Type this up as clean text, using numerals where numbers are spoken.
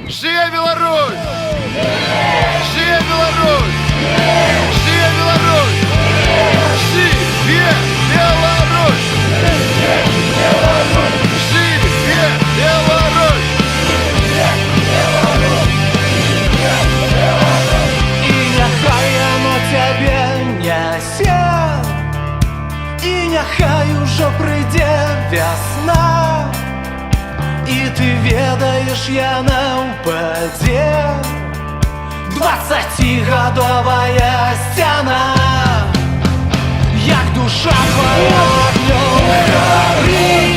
Жиє Білорусь! Жиє Білорусь! Жиє Білорусь! Жиє Білорусь! Жиє Білорусь! И нехай оно тебе несет, и нехай уже прийде весна, и ты ведаешь, я на упаде 20-годовая стена, як душа твоя огнем горит.